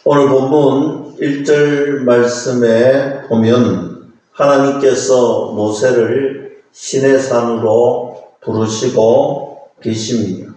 오늘 본문 1절 말씀에 보면 하나님께서 모세를 시내산으로 부르시고 계십니다.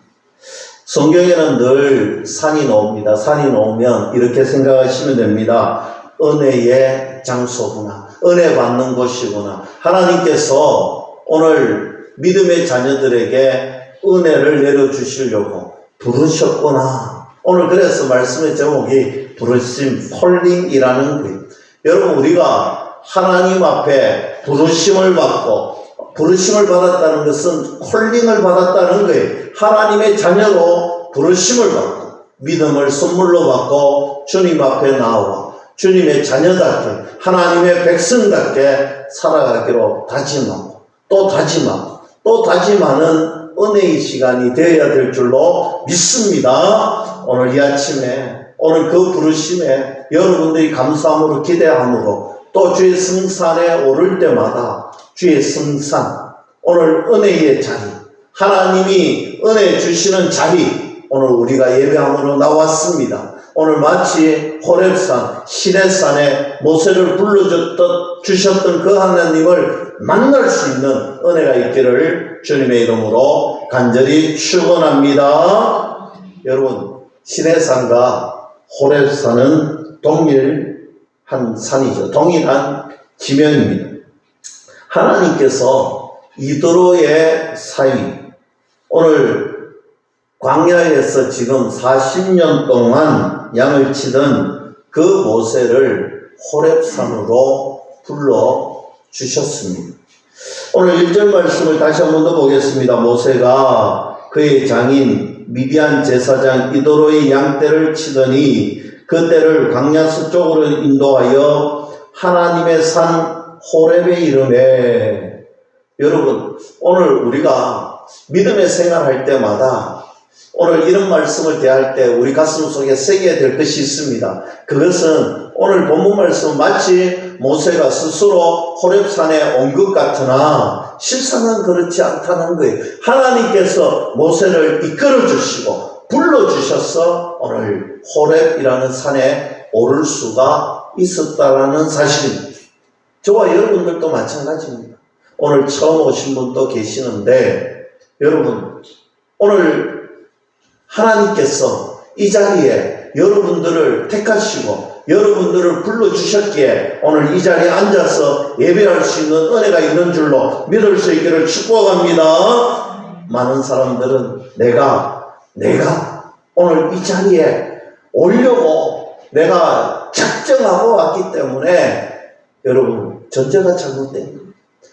성경에는 늘 산이 나옵니다. 산이 나오면 이렇게 생각하시면 됩니다. 은혜의 장소구나. 은혜 받는 곳이구나. 하나님께서 오늘 믿음의 자녀들에게 은혜를 내려주시려고 부르셨구나. 오늘 그래서 말씀의 제목이 부르심, 콜링이라는 거예요. 여러분, 우리가 하나님 앞에 부르심을 받았다는 것은 콜링을 받았다는 거예요. 하나님의 자녀로 부르심을 받고 믿음을 선물로 받고 주님 앞에 나와 주님의 자녀답게 하나님의 백성답게 살아가기로 다짐하고 또 다짐하고 또 다짐하는 은혜의 시간이 되어야 될 줄로 믿습니다. 오늘 이 아침에 오늘 그 부르심에 여러분들이 감사함으로 기대함으로 또 주의 성산에 오를 때마다 주의 성산, 오늘 은혜의 자리, 하나님이 은혜 주시는 자리, 오늘 우리가 예배함으로 나왔습니다. 오늘 마치 호렙산, 시내산에 모세를 불러주셨던 그 하나님을 만날 수 있는 은혜가 있기를 주님의 이름으로 간절히 축원합니다. 여러분, 시내산과 호렙산은 동일한 산이죠. 동일한 지명입니다. 하나님께서 이도로의 사이, 오늘 광야에서 지금 40년 동안 양을 치던 그 모세를 호렙산으로 불러주셨습니다. 오늘 1절 말씀을 다시 한 번 더 보겠습니다. 모세가 그의 장인 미디안 제사장 이도로의 양떼를 치더니 그 떼를 광야 서쪽으로 인도하여 하나님의 산 호렙에 이르매. 여러분, 오늘 우리가 믿음의 생활할 때마다 오늘 이런 말씀을 대할 때 우리 가슴 속에 새겨야 될 것이 있습니다. 그것은 오늘 본문 말씀 마치 모세가 스스로 호렙산에 온 것 같으나 실상은 그렇지 않다는 거예요. 하나님께서 모세를 이끌어 주시고 불러주셔서 오늘 호렙이라는 산에 오를 수가 있었다라는 사실입니다. 저와 여러분들도 마찬가지입니다. 오늘 처음 오신 분도 계시는데 여러분, 오늘 하나님께서 이 자리에 여러분들을 택하시고 여러분들을 불러주셨기에 오늘 이 자리에 앉아서 예배할 수 있는 은혜가 있는 줄로 믿을 수 있기를 축복합니다. 많은 사람들은 내가 오늘 이 자리에 오려고 내가 작정하고 왔기 때문에 여러분, 전제가 잘못된 겁니다.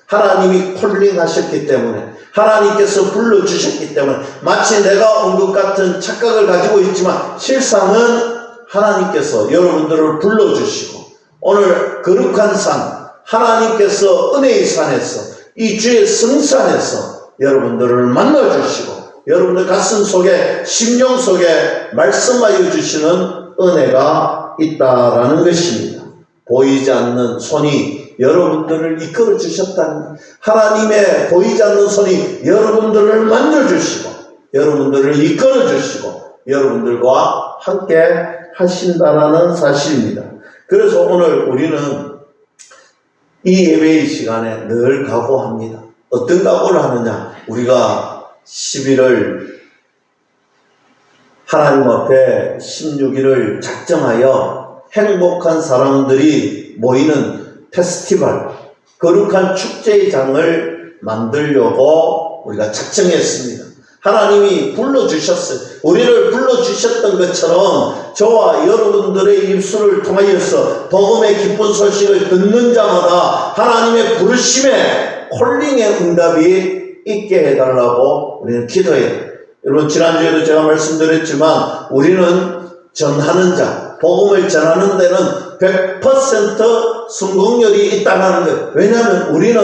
하나님이 콜링하셨기 때문에 하나님께서 불러주셨기 때문에 마치 내가 온 것 같은 착각을 가지고 있지만 실상은 하나님께서 여러분들을 불러주시고 오늘 거룩한 산, 하나님께서 은혜의 산에서 이 주의 성산에서 여러분들을 만나주시고 여러분들 가슴 속에 심령 속에 말씀하여 주시는 은혜가 있다라는 것입니다. 보이지 않는 손이 여러분들을 이끌어 주셨다는, 하나님의 보이지 않는 손이 여러분들을 만져주시고 여러분들을 이끌어 주시고 여러분들과 함께 하신다라는 사실입니다. 그래서 오늘 우리는 이 예배의 시간에 늘 각오합니다. 어떤 각오를 하느냐? 우리가 11월 하나님 앞에 16일을 작정하여 행복한 사람들이 모이는 페스티벌, 거룩한 축제의 장을 만들려고 우리가 작정했습니다. 하나님이 불러주셨어요. 우리를 불러주셨던 것처럼 저와 여러분들의 입술을 통하여서 복음의 기쁜 소식을 듣는 자마다 하나님의 부르심에 콜링의 응답이 있게 해달라고 우리는 기도해요. 여러분, 지난주에도 제가 말씀드렸지만 우리는 전하는 자, 복음을 전하는 데는 100% 성공률이 있다는 거예요. 왜냐하면 우리는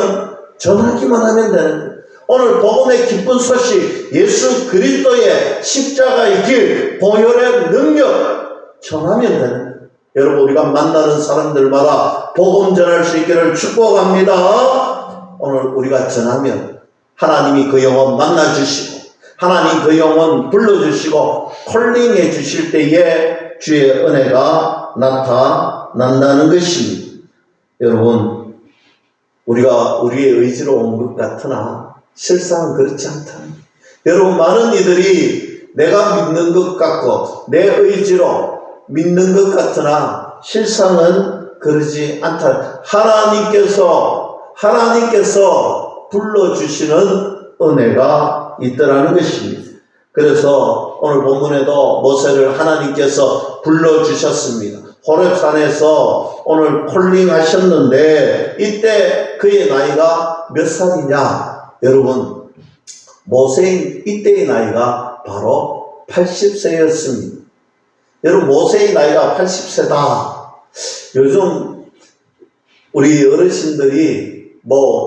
전하기만 하면 되는 거예요. 오늘 복음의 기쁜 소식, 예수 그리스도의 십자가의 길, 보혈의 능력 전하면 되는 거예요. 여러분, 우리가 만나는 사람들마다 복음 전할 수 있기를 축복합니다. 오늘 우리가 전하면 하나님이 그 영혼 만나주시고 하나님 그 영혼 불러주시고 콜링해 주실 때에 주의 은혜가 나타난다는 것입니다. 여러분, 우리가 우리의 의지로 온 것 같으나 실상은 그렇지 않다. 여러분, 많은 이들이 내가 믿는 것 같고 내 의지로 믿는 것 같으나 실상은 그러지 않다. 하나님께서 불러주시는 은혜가 있더라는 것입니다. 그래서 오늘 본문에도 모세를 하나님께서 불러주셨습니다. 호렙산에서 오늘 콜링 하셨는데 이때 그의 나이가 몇 살이냐? 여러분, 모세의 이때의 나이가 바로 80세였습니다. 여러분, 모세의 나이가 80세다. 요즘 우리 어르신들이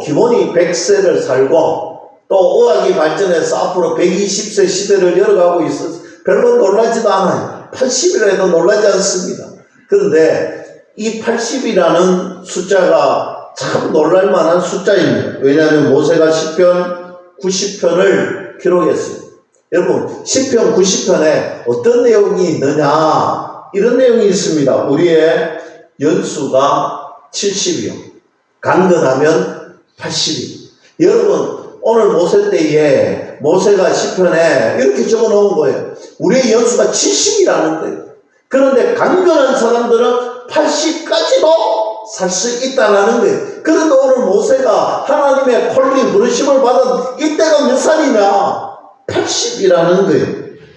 기본이 100세를 살고 또 의학이 발전해서 앞으로 120세 시대를 열어가고 있어서 별로 놀라지도 않아요. 80이라 해도 놀라지 않습니다. 그런데 이 80이라는 숫자가 참 놀랄만한 숫자입니다. 왜냐하면 모세가 시편 90편을 기록했습니다. 여러분, 시편 90편에 어떤 내용이 있느냐? 이런 내용이 있습니다. 우리의 연수가 70이요. 강건하면 80이요. 여러분, 오늘 모세 때에 모세가 시편에 이렇게 적어 놓은 거예요. 우리의 연수가 70이라는 거예요. 그런데 강건한 사람들은 80까지도 살 수 있다는 거예요. 그런데 오늘 모세가 하나님의 콜링 부르심을 받은 이때가 몇 살이냐? 80이라는 거예요.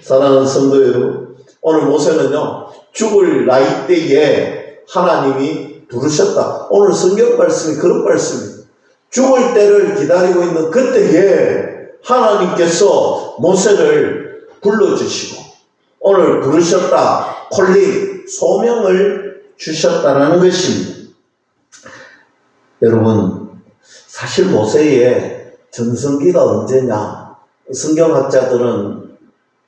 사랑하는 성도 여러분, 오늘 모세는요, 죽을 나이 때에 하나님이 부르셨다. 오늘 성경 말씀이 그런 말씀입니다. 죽을 때를 기다리고 있는 그때에 하나님께서 모세를 불러주시고 오늘 부르셨다. 콜링, 소명을 주셨다는 것입니다. 여러분, 사실 모세의 전성기가 언제냐? 성경학자들은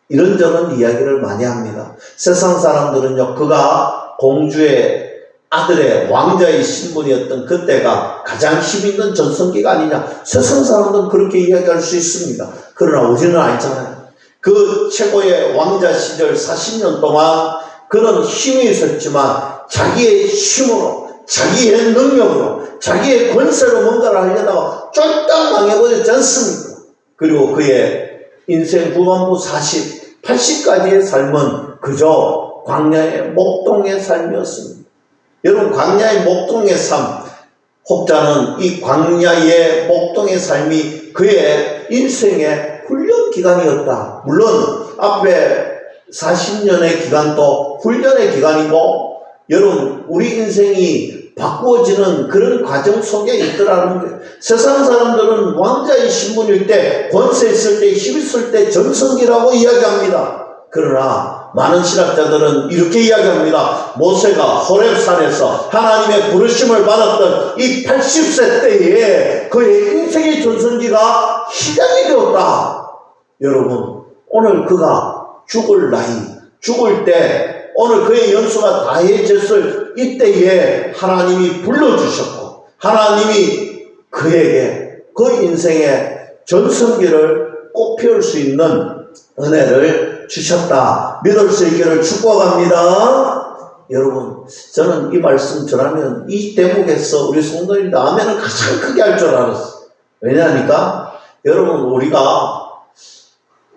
이런저런 이야기를 많이 합니다. 세상 사람들은요, 그가 공주의 아들의 왕자의 신분이었던 그때가 가장 힘있는 전성기가 아니냐. 세상 사람들은 그렇게 이야기할 수 있습니다. 그러나 우리는 알잖아요. 그 최고의 왕자 시절 40년 동안 그는 힘이 있었지만 자기의 힘으로, 자기의 능력으로, 자기의 권세로 뭔가를 하려다가 쫄딱 망해버렸지 않습니까? 그리고 그의 인생 후반부 40, 80까지의 삶은 그저 광야의 목동의 삶이었습니다. 여러분, 광야의 목동의 삶, 혹자는 이 광야의 목동의 삶이 그의 인생의 훈련 기간이었다. 물론 앞에 40년의 기간도 훈련의 기간이고, 여러분, 우리 인생이 바꾸어지는 그런 과정 속에 있더라는 거예요. 세상 사람들은 왕자의 신분일 때, 권세 있을 때, 힘 있을 때 전성기라고 이야기합니다. 그러나 많은 신학자들은 이렇게 이야기합니다. 모세가 호렙산에서 하나님의 부르심을 받았던 이 80세 때에 그의 인생의 전성기가 시작이 되었다. 여러분, 오늘 그가 죽을 나이, 죽을 때, 오늘 그의 연수가 다해졌을 이때에 하나님이 불러주셨고 하나님이 그에게 그 인생의 전성기를 꽃피울 수 있는 은혜를 주셨다. 믿을 수 있기를 축복합니다. 여러분, 저는 이 말씀 전하면 이 대목에서 우리 성도님들 아멘을 가장 크게 할 줄 알았어요. 왜냐하니까 여러분,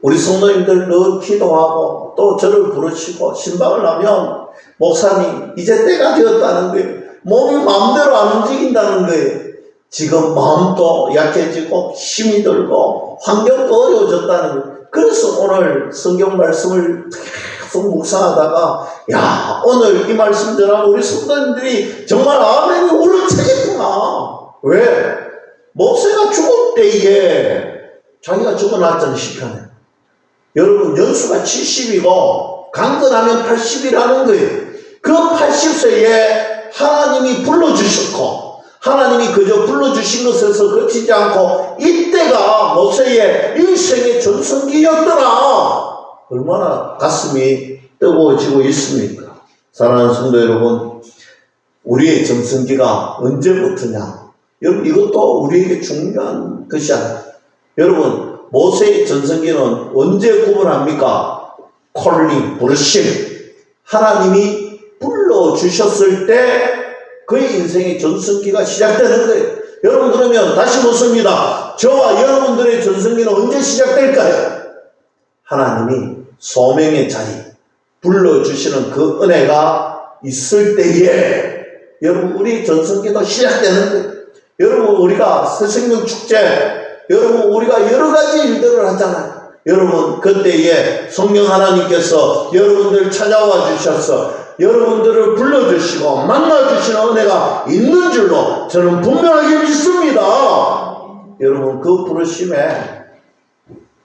우리 성도님들 늘 기도하고 또 저를 부르시고 신방을 하면 목사님 이제 때가 되었다는 거예요. 몸이 마음대로 안 움직인다는 거예요. 지금 마음도 약해지고 힘이 들고 환경도 어려워졌다는 거예요. 그래서 오늘 성경 말씀을 계속 묵상하다가 오늘 이 말씀 전하면 우리 성도님들이 정말 아멘이 우러차겠구나. 왜? 모세가 죽을 때에 자기가 죽어놨잖아요. 시편에. 여러분, 연수가 70이고 강건하면 80이라는 거예요. 그 80세에 하나님이 불러주셨고 하나님이 그저 불러주신 것에서 그치지 않고 이때가 모세의 인생의 전성기였더라. 얼마나 가슴이 뜨거워지고 있습니까? 사랑하는 성도 여러분, 우리의 전성기가 언제부터냐? 여러분, 이것도 우리에게 중요한 것이 아니에요. 여러분, 모세의 전성기는 언제 구분합니까? 콜링, 부르심. 하나님이 불러주셨을 때 그의 인생의 전성기가 시작되는 거예요. 여러분, 그러면 다시 묻습니다. 저와 여러분들의 전성기는 언제 시작될까요? 하나님이 소명의 자리, 불러주시는 그 은혜가 있을 때에 여러분, 우리 전성기도 시작되는 거예요. 여러분, 우리가 새생명 축제, 여러분, 우리가 여러 가지 일들을 하잖아요. 여러분, 그때에 성령 하나님께서 여러분들 찾아와 주셔서 여러분들을 불러주시고 만나주시는 은혜가 있는 줄로 저는 분명하게 믿습니다. 여러분, 그 부르심에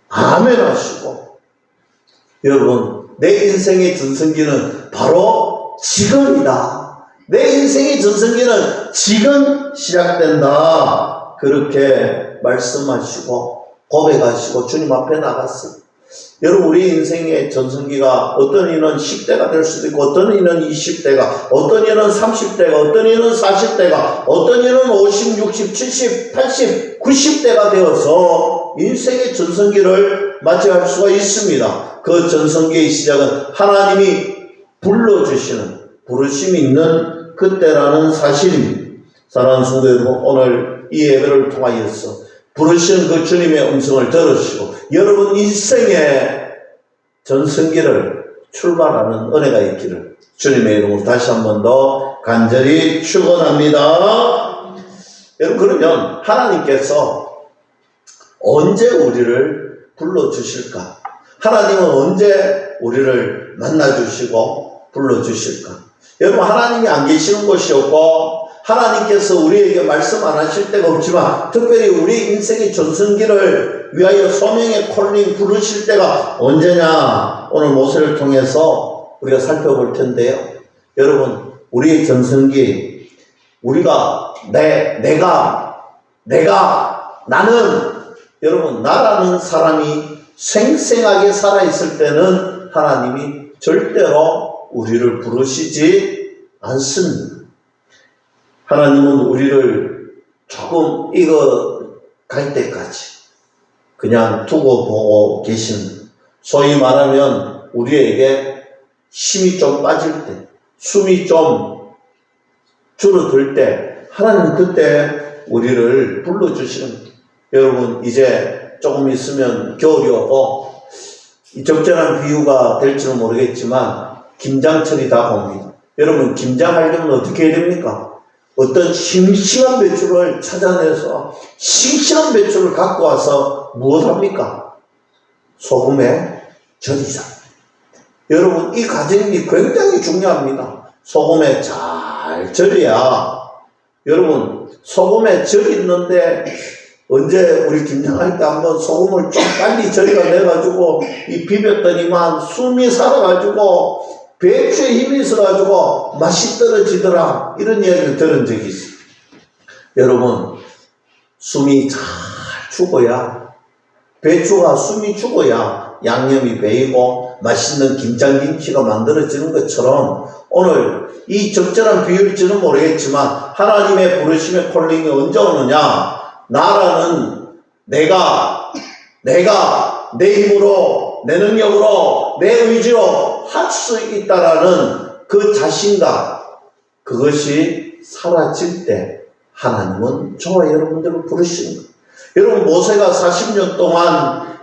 아멘 하시고, 여러분, 내 인생의 전성기는 바로 지금이다. 내 인생의 전성기는 지금 시작된다. 그렇게 말씀하시고 고백하시고 주님 앞에 나갔어요. 여러분, 우리 인생의 전성기가 어떤 이는 10대가 될 수도 있고, 어떤 이는 20대가, 어떤 이는 30대가, 어떤 이는 40대가, 어떤 이는 50, 60, 70, 80, 90대가 되어서 인생의 전성기를 맞이할 수가 있습니다. 그 전성기의 시작은 하나님이 불러주시는 부르심이 있는 그때라는 사실입니다. 사랑하는 성도 여러분, 오늘 이 예배를 통하여서 부르시는 그 주님의 음성을 들으시고 여러분 인생의 전성기를 출발하는 은혜가 있기를 주님의 이름으로 다시 한 번 더 간절히 축원합니다. 여러분, 그러면 하나님께서 언제 우리를 불러주실까? 하나님은 언제 우리를 만나주시고 불러주실까? 여러분, 하나님이 안 계시는 곳이 없고 하나님께서 우리에게 말씀 안 하실 때가 없지만 특별히 우리 인생의 전성기를 위하여 소명의 콜링 부르실 때가 언제냐? 오늘 모세를 통해서 우리가 살펴볼 텐데요. 여러분, 우리의 전성기, 우리가 나는, 여러분, 나라는 사람이 생생하게 살아있을 때는 하나님이 절대로 우리를 부르시지 않습니다. 하나님은 우리를 조금 익어갈 때까지 그냥 두고 보고 계십니다. 소위 말하면 우리에게 힘이 좀 빠질 때, 숨이 좀 줄어들 때 하나님은 그때 우리를 불러주시는 거예요. 여러분, 이제 조금 있으면 겨울이 오고 이 적절한 비유가 될지는 모르겠지만 김장철이 다가옵니다. 여러분, 김장하려면 어떻게 해야 됩니까? 어떤 싱싱한 배추를 찾아내서 싱싱한 배추를 갖고 와서 무엇합니까? 소금에 절이자. 여러분, 이 과정이 굉장히 중요합니다. 소금에 잘 절여야, 여러분, 소금에 절였는데 언제 우리 김장할 때 한번 소금을 좀 빨리 절여 내가지고 이 비볐더니만 숨이 살아가지고 배추에 힘이 있어가지고 맛이 떨어지더라, 이런 이야기를 들은 적이 있어요. 여러분, 숨이 잘 죽어야, 배추가 숨이 죽어야 양념이 배이고 맛있는 김장김치가 만들어지는 것처럼 오늘 이 적절한 비율일지는 모르겠지만 하나님의 부르심의 콜링이 언제 오느냐? 나라는 내가 내 힘으로, 내 능력으로, 내 의지로 할 수 있다라는 그 자신감, 그것이 사라질 때 하나님은 저와 여러분들을 부르시는 거예요. 여러분, 모세가 40년 동안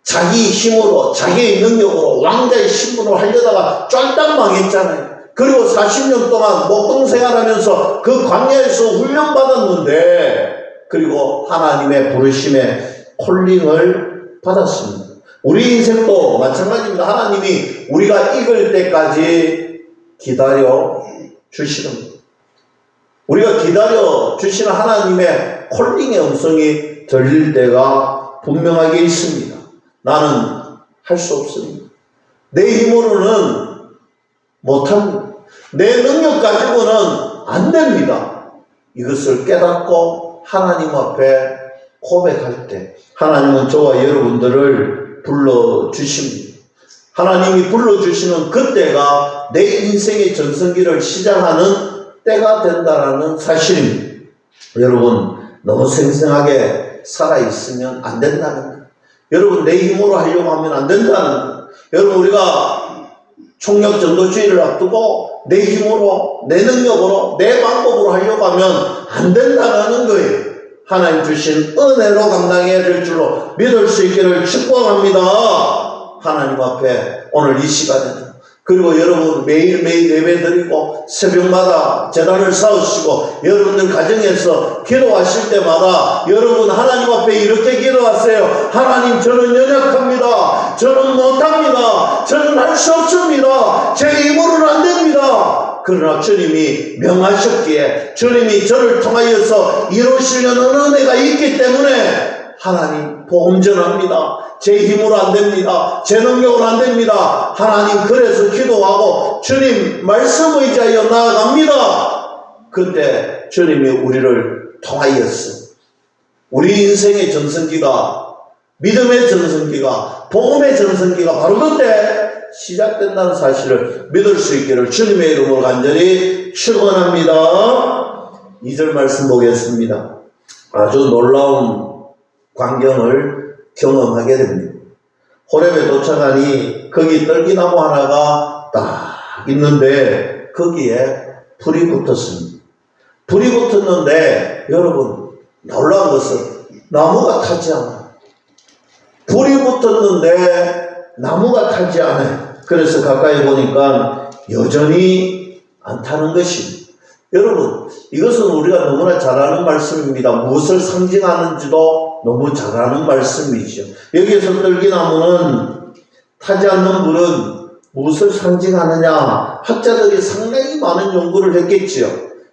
자기 힘으로, 자기의 능력으로 왕자의 신분을 하려다가 쫄딱 망했잖아요. 그리고 40년 동안 목동 생활하면서 그 광야에서 훈련받았는데, 그리고 하나님의 부르심의 콜링을 받았습니다. 우리 인생도 마찬가지입니다. 하나님이 우리가 익을 때까지 기다려 주시는 거예요. 우리가 기다려 주시는 하나님의 콜링의 음성이 들릴 때가 분명하게 있습니다. 나는 할 수 없습니다. 내 힘으로는 못합니다. 내 능력 가지고는 안 됩니다. 이것을 깨닫고 하나님 앞에 고백할 때 하나님은 저와 여러분들을 불러주십니다. 하나님이 불러주시는 그때가 내 인생의 전성기를 시작하는 때가 된다는 사실입니다. 여러분, 너무 생생하게 살아있으면 안 된다는 거예요. 여러분, 내 힘으로 하려고 하면 안 된다는 거예요. 여러분, 우리가 총력 전도주의를 앞두고 내 힘으로, 내 능력으로, 내 방법으로 하려고 하면 안 된다는 거예요. 하나님 주신 은혜로 감당해야 될 줄로 믿을 수 있기를 축복합니다. 하나님 앞에 오늘 이 시간에도, 그리고 여러분 매일매일 예배드리고 새벽마다 제단을 쌓으시고 여러분들 가정에서 기도하실 때마다 여러분 하나님 앞에 이렇게 기도하세요. 하나님, 저는 연약합니다. 저는 못합니다. 저는 할 수 없습니다. 제 힘으로는 안 됩니다. 그러나 주님이 명하셨기에 주님이 저를 통하여서 이루시려는 은혜가 있기 때문에 하나님 복음 전합니다. 제 힘으로 안 됩니다. 제 능력으로 안 됩니다. 하나님, 그래서 기도하고 주님 말씀 의지하여 나아갑니다. 그때 주님이 우리를 통하여서 우리 인생의 전성기가, 믿음의 전성기가, 복음의 전성기가 바로 그때 시작된다는 사실을 믿을 수 있기를 주님의 이름으로 간절히 축원합니다. 2절 말씀 보겠습니다. 아주 놀라운 광경을 경험하게 됩니다. 호렙에 도착하니 거기 떨기나무 하나가 딱 있는데 거기에 불이 붙었습니다. 불이 붙었는데 여러분, 놀라운 것은 나무가 타지 않아요. 불이 붙었는데 나무가 타지 않아요. 그래서 가까이 보니까 여전히 안 타는 것입니다. 여러분, 이것은 우리가 너무나 잘 아는 말씀입니다. 무엇을 상징하는지도 너무 잘 아는 말씀이죠. 여기에서 떨기나무는 타지 않는 불은 무엇을 상징하느냐, 학자들이 상당히 많은 연구를 했겠지요.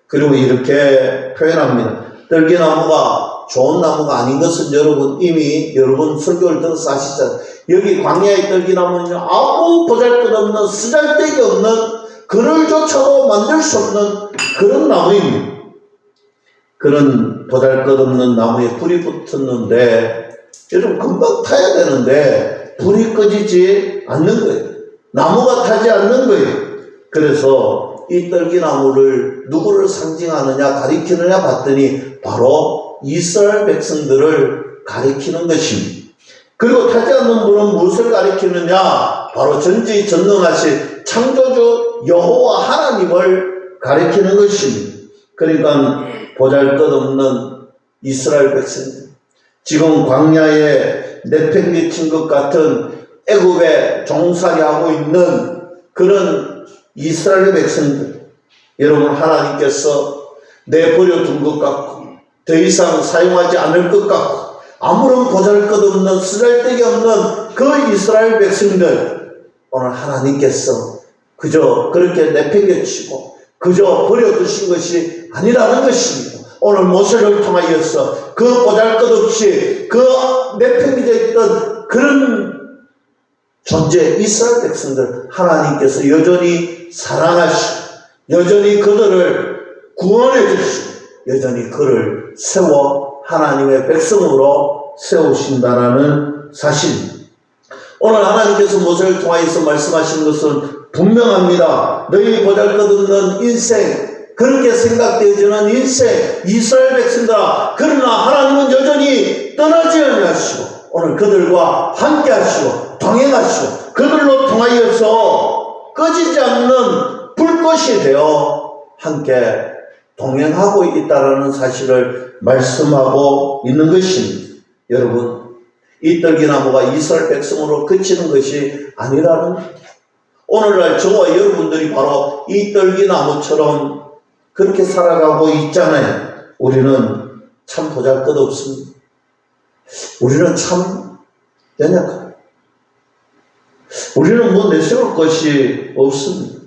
그리고 이렇게 표현합니다. 떨기나무가 좋은 나무가 아닌 것은 여러분 이미 여러분 설교를 들어서 아시잖아요. 여기 광야의 떨기나무는 아무 보잘것없는, 쓰잘데기 없는, 그늘조차도 만들 수 없는 그런 나무입니다. 그런 보잘것없는 나무에 불이 붙었는데 여러분, 금방 타야 되는데 불이 꺼지지 않는 거예요. 나무가 타지 않는 거예요. 그래서 이 떨기나무를 누구를 상징하느냐, 가리키느냐 봤더니 바로 이스라엘 백성들을 가리키는 것입니다. 그리고 타지 않는 불은 무엇을 가리키느냐, 바로 전지전능하신 창조주 여호와 하나님을 가리키는 것입니다. 그러니까 보잘것없는 이스라엘 백성들, 지금 광야에 내팽개친 것 같은 애굽에 종살이 하고 있는 그런 이스라엘 백성들, 여러분, 하나님께서 내버려둔 것 같고 더 이상 사용하지 않을 것 같고 아무런 보잘것없는, 쓰잘데기 없는 그 이스라엘 백성들, 오늘 하나님께서 그저 그렇게 내팽개치고 그저 버려두신 것이 아니라는 것입니다. 오늘 모세를 통하여서 그 보잘것없이 그 내팽개져 있던 그런 존재 이스라엘 백성들 하나님께서 여전히 사랑하시고 여전히 그들을 구원해 주시고 여전히 그를 세워 하나님의 백성으로 세우신다라는 사실입니다. 오늘 하나님께서 모세를 통하여서 말씀하신 것은 분명합니다. 너희 보잘것없는 인생, 그렇게 생각되어지는 인생, 이스라엘 백성들아, 그러나 하나님은 여전히 떠나지 아니하시고 오늘 그들과 함께 하시고 동행하시고 그들로 통하여서 꺼지지 않는 불꽃이 되어 함께 동행하고 있다는 사실을 말씀하고 있는 것입니다. 여러분, 이 떨기나무가 이스라엘 백성으로 그치는 것이 아니라는, 오늘날 저와 여러분들이 바로 이 떨기나무처럼 그렇게 살아가고 있잖아요. 우리는 참 보잘것없습니다. 우리는 참 연약합니다. 우리는 뭐 내세울 것이 없습니다.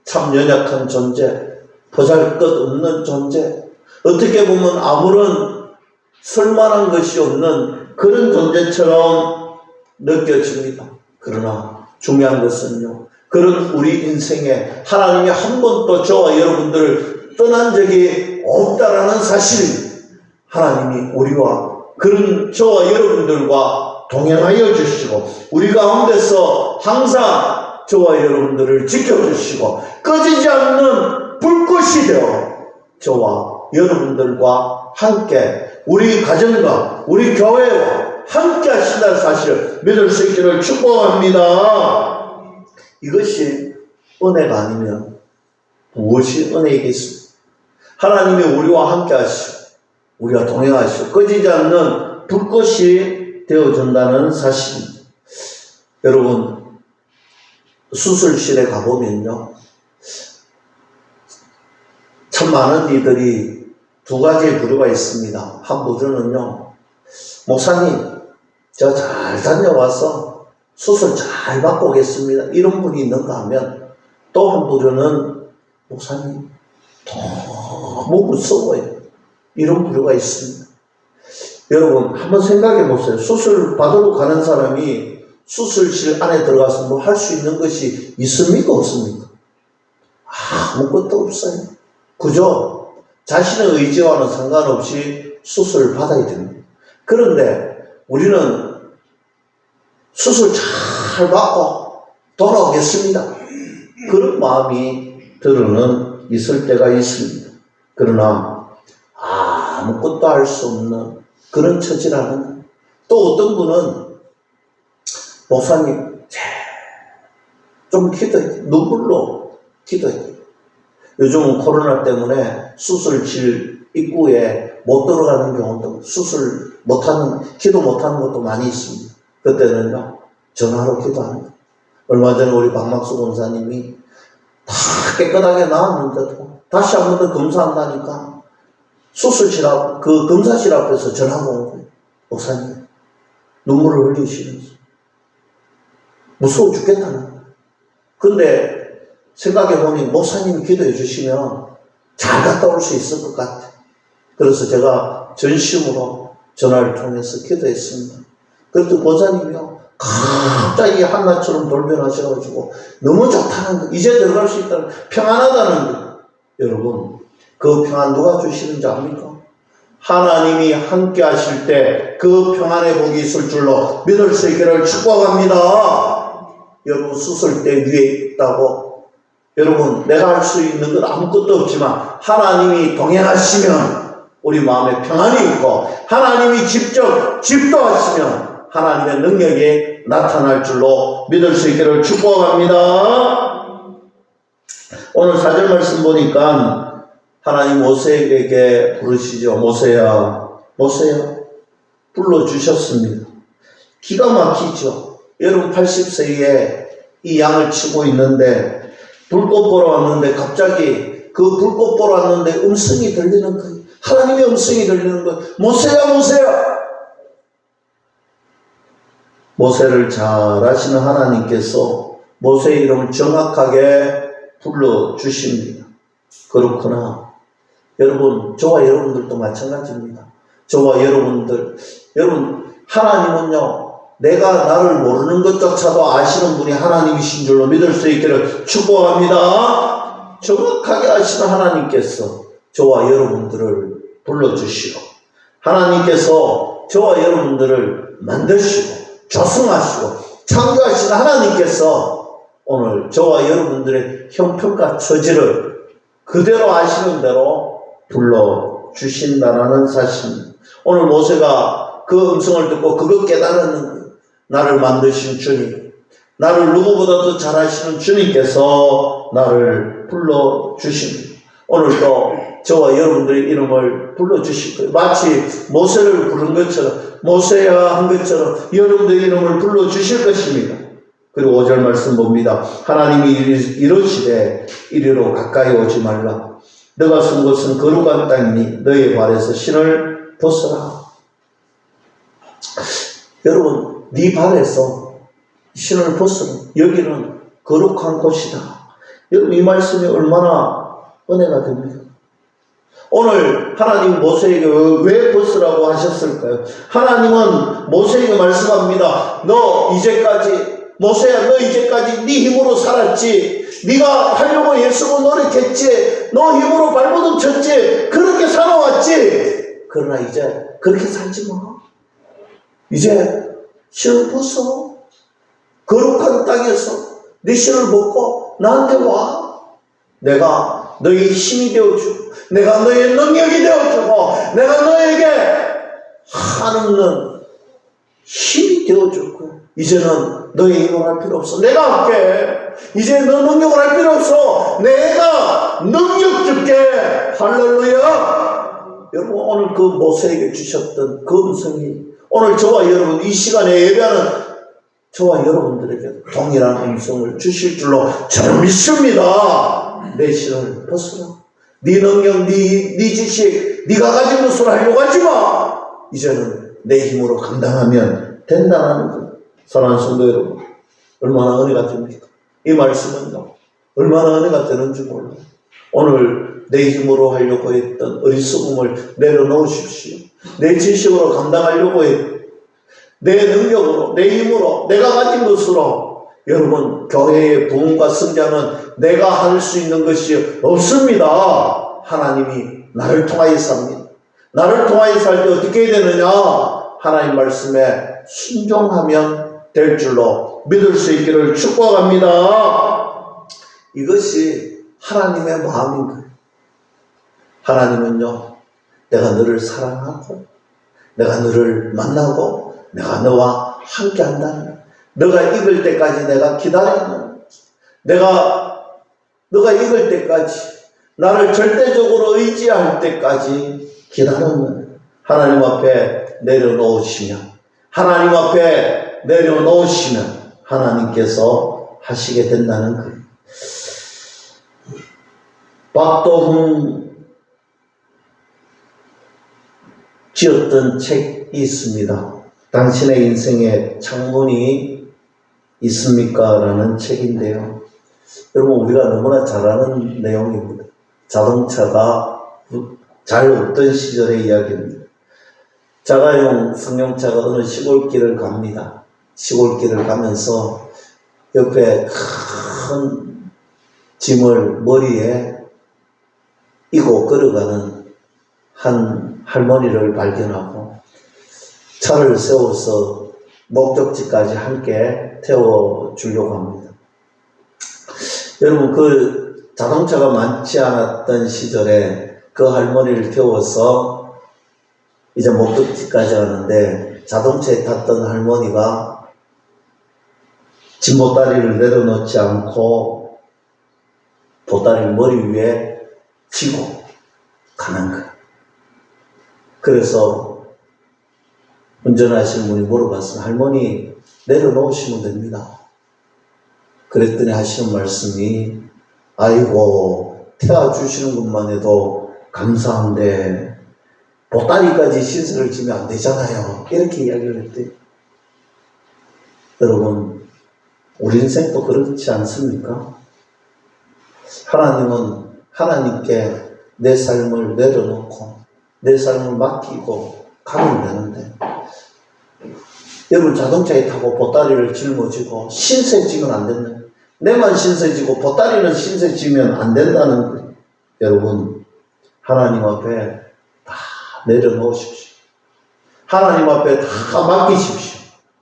참 연약한 존재, 보잘것없는 존재, 어떻게 보면 아무런 쓸만한 것이 없는 그런 존재처럼 느껴집니다. 그러나 중요한 것은요, 그런 우리 인생에 하나님이 한 번도 저와 여러분들을 떠난 적이 없다라는 사실입니다. 하나님이 우리와 그런 저와 여러분들과 동행하여 주시고 우리 가운데서 항상 저와 여러분들을 지켜주시고 꺼지지 않는 불꽃이 되어 저와 여러분들과 함께 우리 가정과 우리 교회와 함께 하신다는 사실을 믿을 수 있기를 축복합니다. 이것이 은혜가 아니면 무엇이 은혜이겠습니까? 하나님이 우리와 함께 하시고 우리와 동행하시고 꺼지지 않는 불꽃이 되어준다는 사실입니다. 여러분, 수술실에 가보면요, 참 많은 이들이 두 가지의 부류가 있습니다. 한 부류는요, 목사님, 저 잘 다녀와서 수술 잘 받고 오겠습니다, 이런 분이 있는가 하면, 또 한 부류는 목사님 너무 무서워요, 이런 부류가 있습니다. 여러분, 한번 생각해 보세요. 수술 받으러 가는 사람이 수술실 안에 들어가서 뭐 할 수 있는 것이 있습니까? 없습니까? 아무것도 없어요. 그저 자신의 의지와는 상관없이 수술을 받아야 됩니다. 그런데 우리는 수술 잘 받고 돌아오겠습니다, 그런 마음이 들어는 있을 때가 있습니다. 그러나 아무것도 할 수 없는 그런 처지라는, 또 어떤 분은 목사님 좀 기도해, 눈물로 기도해. 요즘은 코로나 때문에 수술실 입구에 못 들어가는 경우도, 수술 못하는, 기도 못하는 것도 많이 있습니다. 그때는요, 전화로 기도합니다. 얼마 전에 우리 박막수 권사님이 다 깨끗하게 나았는데도 다시 한 번 더 검사한다니까 수술실 앞, 그 검사실 앞에서 전화가 온 거예요. 목사님, 눈물을 흘리시면서 무서워 죽겠다는 거예요. 근데 생각해보니 목사님이 기도해 주시면 잘 갔다 올 수 있을 것 같아요. 그래서 제가 전심으로 전화를 통해서 기도했습니다. 그래도 권사님이요, 갑자기 한나처럼 돌변하셔가지고 너무 좋다는 거, 이제 들어갈 수 있다는, 평안하다는 거. 여러분, 그 평안 누가 주시는지 압니까? 하나님이 함께 하실 때 그 평안의 복이 있을 줄로 믿을 수 있기를 축복합니다. 여러분, 수술대 위에 있다고, 여러분, 내가 할 수 있는 건 아무것도 없지만 하나님이 동행하시면 우리 마음에 평안이 있고, 하나님이 직접 집도하시면 하나님의 능력이 나타날 줄로 믿을 수 있기를 축복합니다. 오늘 4절 말씀 보니까 하나님 모세에게 부르시죠. 모세야, 모세야, 불러주셨습니다. 기가 막히죠. 여러분, 80세에 이 양을 치고 있는데 불꽃 보러 왔는데 갑자기 그 불꽃 보러 왔는데 음성이 들리는 거예요. 하나님의 음성이 들리는 거예요. 모세야, 모세야. 모세를 잘 아시는 하나님께서 모세의 이름을 정확하게 불러주십니다. 그렇구나. 여러분, 저와 여러분들도 마찬가지입니다. 저와 여러분들, 여러분, 하나님은요, 내가 나를 모르는 것조차도 아시는 분이 하나님이신 줄로 믿을 수 있기를 축복합니다. 정확하게 아시는 하나님께서 저와 여러분들을 불러주시고, 하나님께서 저와 여러분들을 만드시고 조성하시고 창조하시는 하나님께서 오늘 저와 여러분들의 형편과 처지를 그대로 아시는 대로 불러주신다는 사실입니다. 오늘 모세가 그 음성을 듣고 그것 깨달은, 나를 만드신 주님, 나를 누구보다도 잘 아시는 주님께서 나를 불러주십니다. 오늘도 저와 여러분들의 이름을 불러주실 거예요. 마치 모세를 부른 것처럼, 모세야 한 것처럼 여러분들의 이름을 불러주실 것입니다. 그리고 5절 말씀 봅니다. 하나님이 이르시되 이리로 가까이 오지 말라. 너가 쓴 곳은 거룩한 땅이니 너의 발에서 신을 벗어라. 여러분, 네 발에서 신을 벗어라. 여기는 거룩한 곳이다. 여러분, 이 말씀이 얼마나 은혜가 됩니까? 오늘 하나님 모세에게 왜 벗으라고 하셨을까요? 하나님은 모세에게 말씀합니다. 너 이제까지, 모세야, 너 이제까지 네 힘으로 살았지. 네가 하려고 애쓰고 노력했지. 너 힘으로 발버둥 쳤지. 그렇게 살아왔지. 그러나 이제 그렇게 살지 마. 이제 신을 벗어. 거룩한 땅에서 네 신을 벗고 나한테 와. 내가 너의 힘이 되어주고, 내가 너의 능력이 되어주고, 내가 너에게 한없는 힘이 되어줄 거야. 이제는 너의 힘으로 할 필요 없어. 내가 할게. 이제 너 능력을 할 필요 없어. 내가 능력 줄게. 할렐루야. 여러분, 오늘 그 모세에게 주셨던 그 음성이 오늘 저와 여러분 이 시간에 예배하는 저와 여러분들에게 동일한 음성을 주실 줄로 저는 믿습니다. 내 신을 벗어라. 네 능력, 네 지식, 네가 가진 것으로 하려고 하지 마. 이제는 내 힘으로 감당하면 된다는 것. 사랑하는 성도 여러분, 얼마나 은혜가 됩니까? 이 말씀은요, 얼마나 은혜가 되는지 몰라요. 오늘 내 힘으로 하려고 했던 어리석음을 내려놓으십시오. 내 지식으로 감당하려고 했던 내 능력으로, 내 힘으로, 내가 가진 것으로 여러분, 교회의 부흥과 성장은 내가 할 수 있는 것이 없습니다. 하나님이 나를 통하여 삽니다. 나를 통하여 살 때 어떻게 해야 되느냐? 하나님 말씀에 순종하면 될 줄로 믿을 수 있기를 축복합니다. 이것이 하나님의 마음인 거예요. 하나님은요, 내가 너를 사랑하고, 내가 너를 만나고, 내가 너와 함께 한다는, 너가 익을 때까지 내가 기다리는, 너가 익을 때까지, 나를 절대적으로 의지할 때까지 기다리는 하나님 앞에 내려놓으시면, 하나님 앞에 내려놓으시면 하나님께서 하시게 된다는 거예요. 박도훈 지었던 책이 있습니다. 당신의 인생에 창문이 있습니까? 라는 책인데요. 여러분, 우리가 너무나 잘 아는 내용입니다. 자동차가 잘 없던 시절의 이야기입니다. 자가용 승용차가 어느 시골길을 갑니다. 시골길을 가면서 옆에 큰 짐을 머리에 이고 걸어가는 한 할머니를 발견하고 차를 세워서 목적지까지 함께 태워주려고 합니다. 여러분, 그 자동차가 많지 않았던 시절에 그 할머니를 태워서 이제 목적지까지 가는데 자동차에 탔던 할머니가 짐 보따리를 내려놓지 않고 보따리를 머리 위에 쥐고 가는 거예요. 그래서 운전하시는 분이 물어봤어요. 할머니, 내려놓으시면 됩니다. 그랬더니 하시는 말씀이, 아이고, 태워주시는 것만 해도 감사한데 보따리까지 신세를 지면 안 되잖아요. 이렇게 이야기를 했대요. 여러분, 우리 인생도 그렇지 않습니까? 하나님은 하나님께 내 삶을 내려놓고 내 삶을 맡기고 가면 되는데, 여러분, 자동차에 타고 보따리를 짊어지고 신세지면 안 된다. 내만 신세지고 보따리는 신세지면 안 된다는 거예요. 여러분, 하나님 앞에 다 내려놓으십시오. 하나님 앞에 다 맡기십시오.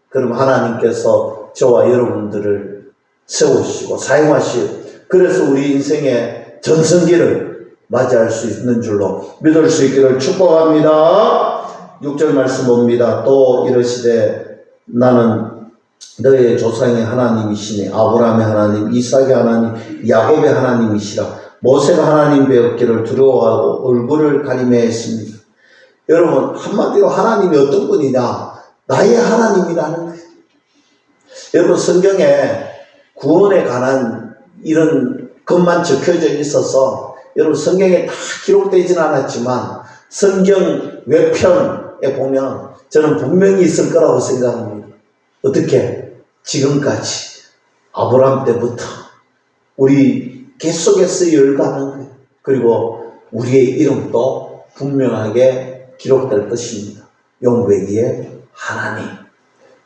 그럼 하나님께서 저와 여러분들을 세우시고 사용하시고, 그래서 우리 인생의 전성기를 맞이할 수 있는 줄로 믿을 수 있기를 축복합니다. 6절 말씀 봅니다. 또 이르시되 나는 너의 조상의 하나님이시니 아브라함의 하나님, 이삭의 하나님, 야곱의 하나님이시라. 모세가 하나님 배웠기를 두려워하고 얼굴을 가리매 했습니다. 여러분, 한마디로 하나님이 어떤 분이냐? 나의 하나님이라는 거예요. 여러분, 성경에 구원에 관한 이런 것만 적혀져 있어서 여러분, 성경에 다 기록되진 않았지만 성경 외편에 보면 저는 분명히 있을 거라고 생각합니다. 어떻게? 지금까지 아브라함 때부터 우리 계속해서 열가는 거예요. 그리고 우리의 이름도 분명하게 기록될 것입니다. 용배기의 하나님.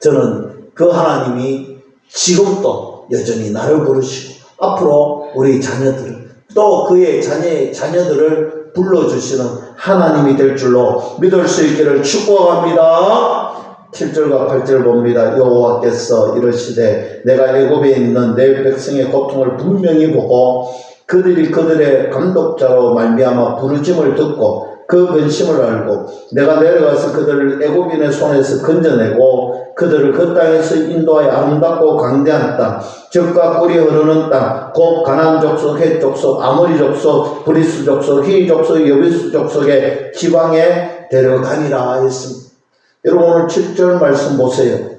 저는 그 하나님이 지금도 여전히 나를 부르시고 앞으로 우리 자녀들을 또 그의 자녀들을 불러주시는 하나님이 될 줄로 믿을 수 있기를 축복합니다. 7절과 8절 봅니다. 여호와께서 이르시되 내가 애굽에 있는 내 백성의 고통을 분명히 보고 그들이 그들의 감독자로 말미암아 부르짐을 듣고 그 근심을 알고 내가 내려가서 그들을 애굽인의 손에서 건져내고 그들을 그 땅에서 인도하여 아름답고 광대한 땅, 젖과 꿀이 흐르는 땅, 곧 가나안 족속, 헷 족속, 아모리 족속, 브리스 족속, 히위 족속, 여비스 족속의 지방에 데려가니라 했습니다. 여러분 오늘 7절 말씀 보세요.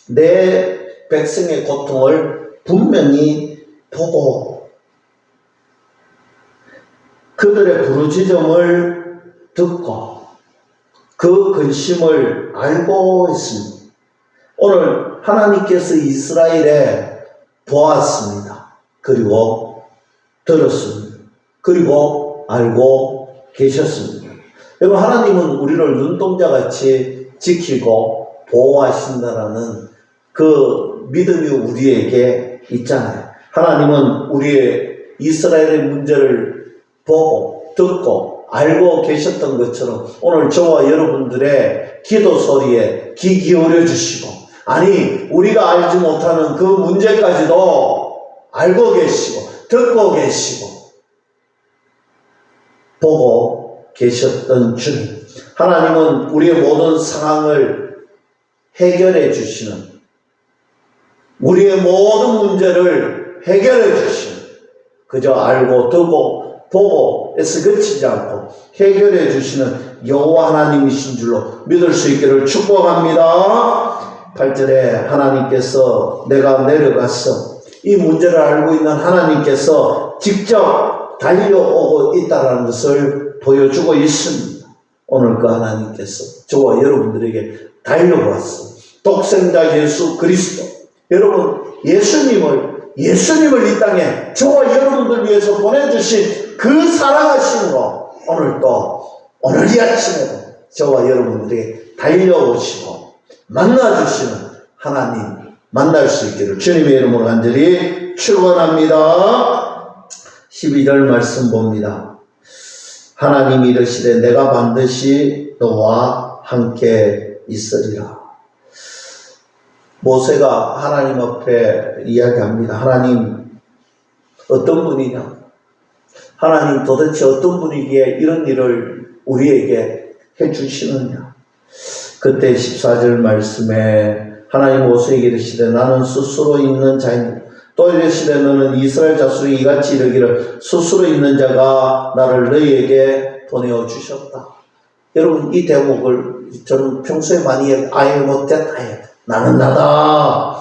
내 백성의 고통을 분명히 보고 그들의 부르짖음을 듣고 그 근심을 알고 있습니다. 오늘 하나님께서 이스라엘에 보았습니다. 그리고 들었습니다. 그리고 알고 계셨습니다. 여러분 하나님은 우리를 눈동자같이 지키고 보호하신다라는 그 믿음이 우리에게 있잖아요. 하나님은 우리의 이스라엘의 문제를 보고 듣고 알고 계셨던 것처럼 오늘 저와 여러분들의 기도 소리에 귀 기울여 주시고, 아니 우리가 알지 못하는 그 문제까지도 알고 계시고 듣고 계시고 보고 계셨던 주님, 하나님은 우리의 모든 상황을 해결해 주시는, 우리의 모든 문제를 해결해 주시는, 그저 알고 듣고 보고 에서 그치지 않고 해결해 주시는 여호와 하나님이신 줄로 믿을 수 있기를 축복합니다. 8절에 하나님께서 내가 내려가서 이 문제를 알고 있는 하나님께서 직접 달려오고 있다는 것을 보여주고 있습니다. 오늘 그 하나님께서 저와 여러분들에게 달려왔습니다. 독생자 예수 그리스도, 여러분 예수님을 이 땅에 저와 여러분들 위해서 보내주신 그 사랑하심으로 오늘 이 아침에도 저와 여러분들에게 달려오시고 만나주시는 하나님 만날 수 있기를 주님의 이름으로 간절히 축원합니다. 12절 말씀 봅니다. 하나님이 이르시되 내가 반드시 너와 함께 있으리라. 모세가 하나님 앞에 이야기합니다. 하나님 어떤 분이냐? 하나님 도대체 어떤 분이기에 이런 일을 우리에게 해주시느냐? 그때 14절 말씀에 하나님 모세에게 이르시되 나는 스스로 있는 자이니 또 이르시되 너는 이스라엘 자손이 이같이 이르기를 스스로 있는 자가 나를 너희에게 보내어 주셨다. 여러분 이 대목을 저는 평소에 많이 아예 못했다 해요. 나는 나다.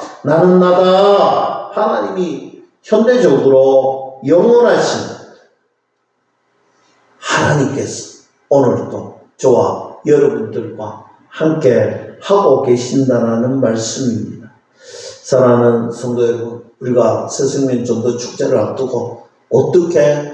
하나님이 현대적으로 영원하신 하나님께서 오늘도 저와 여러분들과 함께 하고 계신다는 말씀입니다. 사랑하는 성도 여러분, 우리가 새생명 전도 축제를 앞두고 어떻게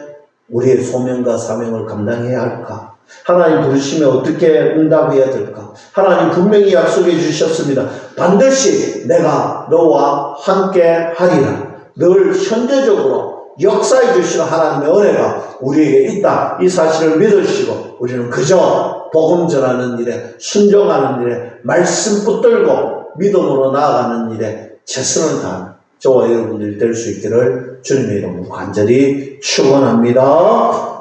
우리의 소명과 사명을 감당해야 할까? 하나님 부르심에 어떻게 응답해야 될까? 하나님 분명히 약속해 주셨습니다. 반드시 내가 너와 함께 하리라. 늘 현재적으로 역사해 주시는 하나님의 은혜가 우리에게 있다. 이 사실을 믿으시고 우리는 그저 복음 전하는 일에, 순종하는 일에, 말씀 붙들고 믿음으로 나아가는 일에 최선을 다하는 저와 여러분들이 될 수 있기를 주님의 이름으로 간절히 축원합니다.